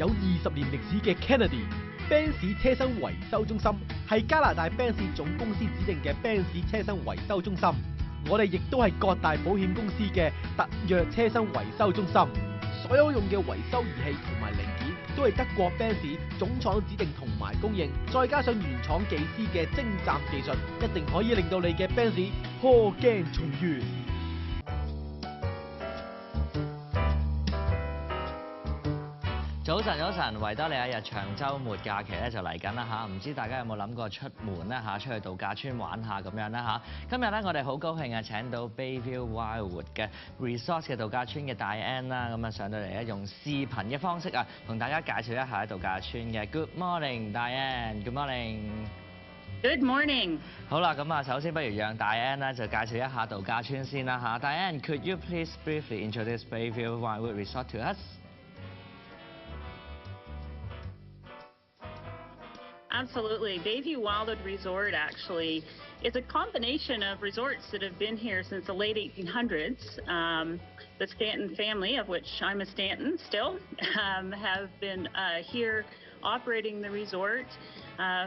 有20年歷史嘅 Kennedy Benz 車身維修中心，係加拿大 Benz 總公司指定嘅 Benz 車身維修中心。我哋亦都係各大保險公司嘅特約車身維修中心。所有用嘅維修儀器同埋零件都係德國 Benz 總廠指定同埋供應，再加上原廠技師嘅精湛技術，一定可以令到你嘅 Benz 破鏡重圓。早晨，維多利亞日長週末假期咧就嚟緊啦嚇，唔知大家有冇諗過出門咧嚇，出去度假村玩下咁樣咧嚇？今日咧我哋好高興啊請到 Bayview wildwood 嘅 resort 嘅度假村嘅 Dianne 啦，咁啊上到嚟咧用視頻嘅方式啊，同大家介紹一下度假村嘅。Good morning Dianne，Good morning。Good morning。好啦，咁啊首先不如讓 Dianne 咧就介紹一下度假村先啦嚇。Dianne，could you please briefly introduce Bayview wildwood resort to us？ Absolutely. Bayview Wildwood Resort actually is a combination of resorts that have been here since the late 1800s. The Stanton family, of which I'm a Stanton still, have been here operating the resort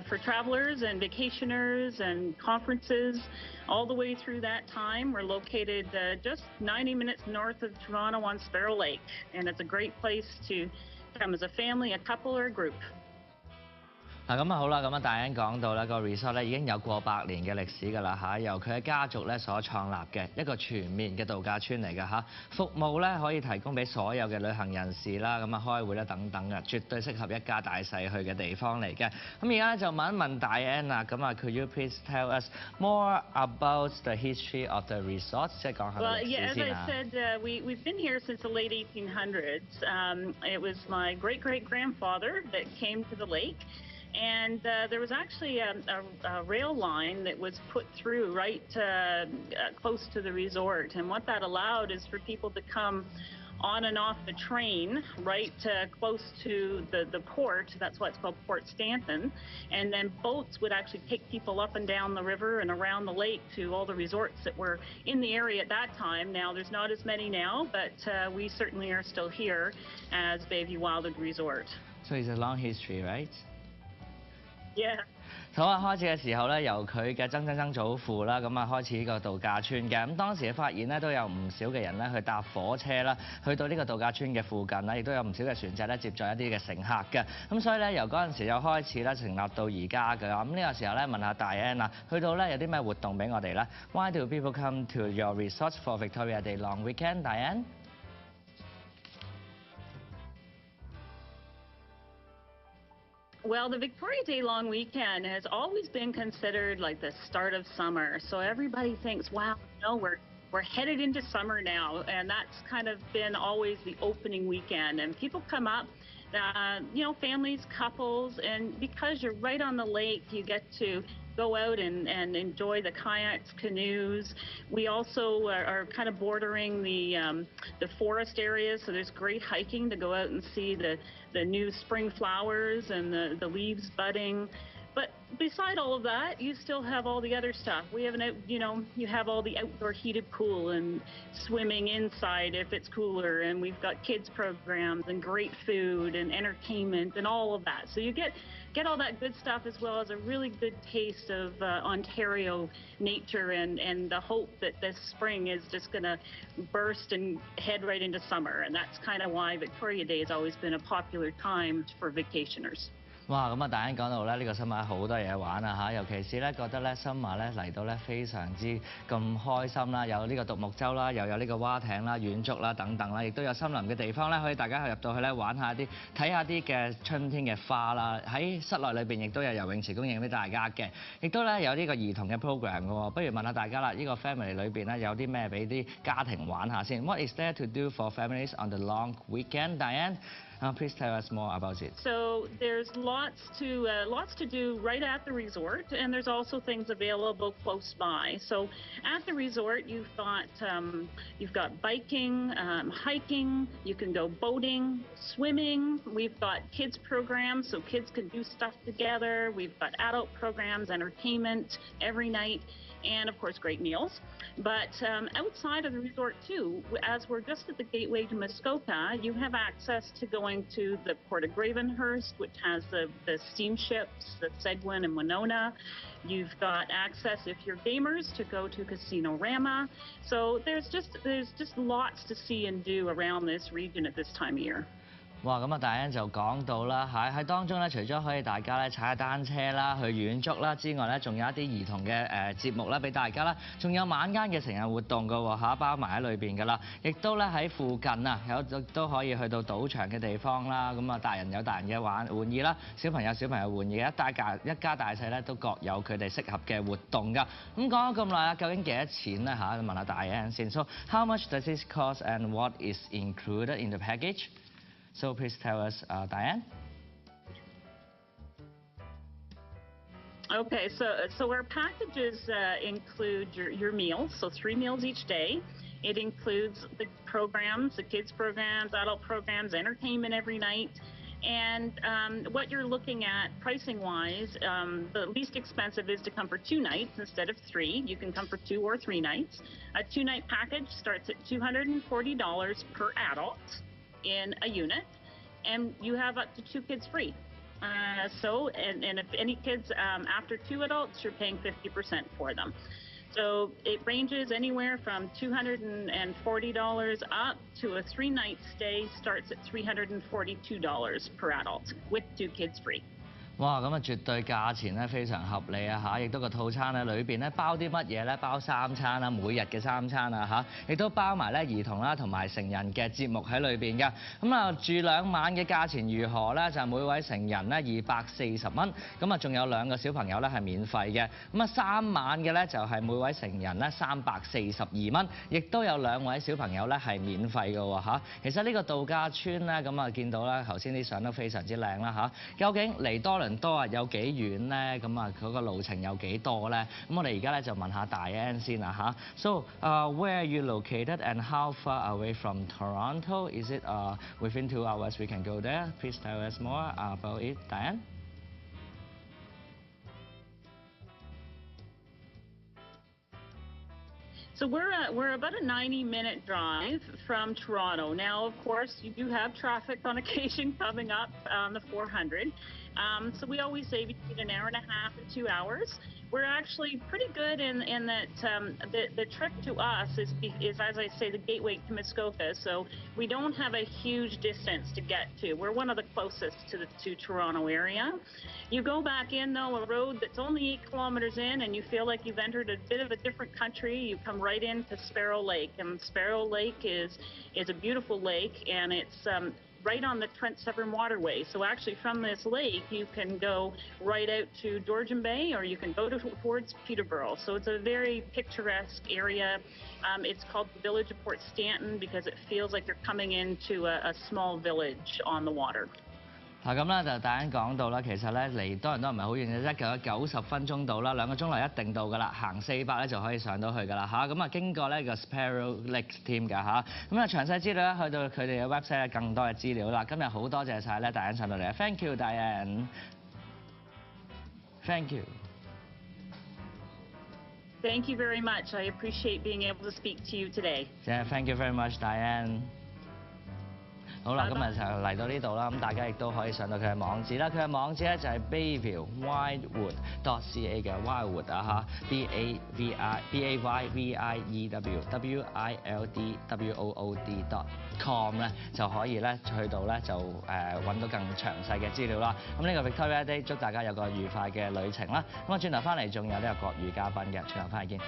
for travelers and vacationers and conferences all the way through that time. We're located just 90 minutes north of Toronto on Sparrow Lake, and it's a great place to come as a family, a couple, or a group. 嗱咁啊好啦，咁啊Dianne講到咧個 resort 咧已經有過百年嘅歷史㗎啦嚇，由佢嘅家族咧所創立嘅一個全面嘅度假村嚟㗎嚇，服務咧可以提供俾所有嘅旅行人士啦，咁啊開會咧等等嘅，絕對適合一家大細去嘅地方嚟嘅。咁而家就問一問Dianne啦，咁啊 Could you please tell us more about the history of the resort？ 即係講下歷史先啊。Well, yeah, as I said, we've been here since the late 1800s. It was my great-great-grandfather that came to the lake. And there was actually a rail line that was put through right close to the resort. And what that allowed is for people to come on and off the train right close to the port. That's why it's called Port Stanton. And then boats would actually take people up and down the river and around the lake to all the resorts that were in the area at that time. Now, there's not as many now, but we certainly are still here as Bayview Wildwood Resort. So it's a long history, right? Yeah. 好啊，開始嘅時候咧，由佢嘅曾祖父啦，咁啊開始呢個度假村嘅。咁當時嘅發現咧，都有唔少嘅人咧去搭火車啦，去到呢個度假村嘅附近啦，亦都有唔少嘅船隻咧接載一啲嘅乘客嘅。咁所以咧，由嗰陣時又開始咧成立到而家嘅。咁呢個時候咧，問下Dianne啊，去到咧有啲咩活動俾我哋咧 ？Why do people come to your resort for Victoria Day long weekend, Dianne？Well, the Victoria Day long weekend has always been considered like the start of summer. So everybody thinks, wow, we're headed into summer now. And that's kind of been always the opening weekend. And people come up, families, couples, and because you're right on the lake, you get to go out and enjoy the kayaks, canoes. We also are kind of bordering the forest areas, so there's great hiking to go out and see the new spring flowers and the leaves budding. But beside all of that, you still have all the other stuff. We have you have all the outdoor heated pool and swimming inside if it's cooler, and we've got kids programs and great food and entertainment and all of that. So you get all that good stuff as well as a really good taste of Ontario nature and the hope that this spring is just going to burst and head right into summer. And that's kind of why Victoria Day has always been a popular time for vacationers. 哇！咁啊，Dianne講到咧，呢個新馬好多嘢玩啊嚇，尤其是咧覺得咧新馬咧嚟到咧非常之咁開心啦，有呢個獨木舟啦，又有呢個蛙艇啦、遠足啦等等啦，亦都有森林嘅地方咧，可以大家入到去咧玩下啲、睇下啲嘅春天嘅花啦。喺室內裏邊亦都有游泳池供應俾大家嘅，亦都咧有呢個兒童嘅 program 嘅喎。不如問下大家啦，呢個 family 裏邊咧有啲咩俾啲家庭玩下先 ？What is there to do for families on the long weekend, Dianne? Please tell us more about it. So there's lots to do right at the resort, and there's also things available close by. So at the resort, you've got biking, hiking. You can go boating, swimming. We've got kids programs, so kids can do stuff together. We've got adult programs, entertainment every night. and of course great meals. But outside of the resort too, as we're just at the gateway to Muskoka, you have access to going to the Port of Gravenhurst, which has the steamships, the Seguin and Winona. You've got access, if you're gamers, to go to Casino Rama. So there's just lots to see and do around this region at this time of year. 哇！咁啊，Dianne就講到啦，喺當中咧，除咗可以大家咧踩下單車啦、去遠足啦之外咧，仲有一啲兒童嘅節目啦，俾大家啦，仲有晚間嘅成日活動㗎喎嚇，包埋喺裏邊㗎啦。亦都咧喺附近啊，都可以去到賭場嘅地方啦。咁啊，大人有大人嘅玩意啦，小朋友玩意，一家大細咧都各有佢哋適合嘅活動㗎。咁講咗咁耐啊，究竟幾多錢咧嚇？問下Dianne先。So how much does this cost and what is included in the package? So please tell us, Dianne. Okay, so our packages include your meals, so 3 meals each day. It includes the programs, the kids programs, adult programs, entertainment every night. And what you're looking at pricing-wise, the least expensive is to come for 2 nights instead of 3. You can come for 2 or 3 nights. A 2-night package starts at $240 per adult in a unit, and you have up to 2 kids free. And if any kids after 2 adults, you're paying 50% for them. So it ranges anywhere from $240 up to a 3-night stay starts at $342 per adult with 2 kids free. 哇！咁啊，絕對價錢咧非常合理啊嚇，亦都個套餐咧裏邊咧包啲乜嘢咧？包3餐啦，每日嘅3餐啊嚇，亦都包埋咧兒童啦同埋成人嘅節目喺裏邊㗎。咁啊，住2晚嘅價錢如何咧？就每位成人咧240蚊，咁啊仲有2個小朋友咧係免費嘅。咁啊3晚嘅咧就係每位成人咧342蚊，亦都有2位小朋友咧係免費嘅喎嚇。其實呢個度假村咧咁啊見到啦，頭先啲相都非常之靚啦嚇。究竟嚟多倫多啊有幾遠咧？咁啊嗰個路程有幾多咧？咁我哋而家咧就問下Dianne先啦嚇。So where are you located and how far away from Toronto? Is it within 2 hours we can go there? Please tell us more about it, Dianne. So we're about a 90-minute drive from Toronto. Now, of course, you do have traffic on occasion coming up on the 400. So we always say between an hour and a half and 2 hours. We're actually pretty good in that the trip to us is, as I say, the gateway to Muskoka. So we don't have a huge distance to get to. We're one of the closest to Toronto area. You go back in, though, a road that's only 8 kilometers in, and you feel like you've entered a bit of a different country. You come right into Sparrow Lake, and Sparrow Lake is a beautiful lake, and it's right on the Trent Severn Waterway. So actually from this lake, you can go right out to Georgian Bay or you can go towards Peterborough. So it's a very picturesque area. It's called the Village of Port Stanton because it feels like you're coming into a small village on the water. 咁啦，就Dianne講到啦，其實咧嚟多倫多唔係好遠嘅啫，夠咗90分鐘到啦，2個鐘頭一定到㗎啦，行400咧就可以上到去㗎啦嚇。咁啊經過呢個 Sparrow Lake 添㗎嚇。咁啊詳細資料咧去到佢哋嘅 website 咧更多嘅資料啦。今日好多謝晒咧Dianne上到嚟 ，thank you Dianne。Thank you. Thank you very much. I appreciate being able to speak to you today. Yeah, thank you very much, Dianne. 好啦，今日就嚟到呢度啦，咁大家亦都可以上到佢嘅網址啦。佢嘅網址咧就係 Bayview wildwood.ca 嘅 wildwood 啊嚇 BAYVIEWILDWOOD.com 咧就可以咧去到咧就揾到更詳細嘅資料啦。咁呢個 Victoria Day 祝大家有個愉快嘅旅程啦。咁啊轉頭翻嚟仲有呢個國語嘉賓嘅，轉頭翻嚟見。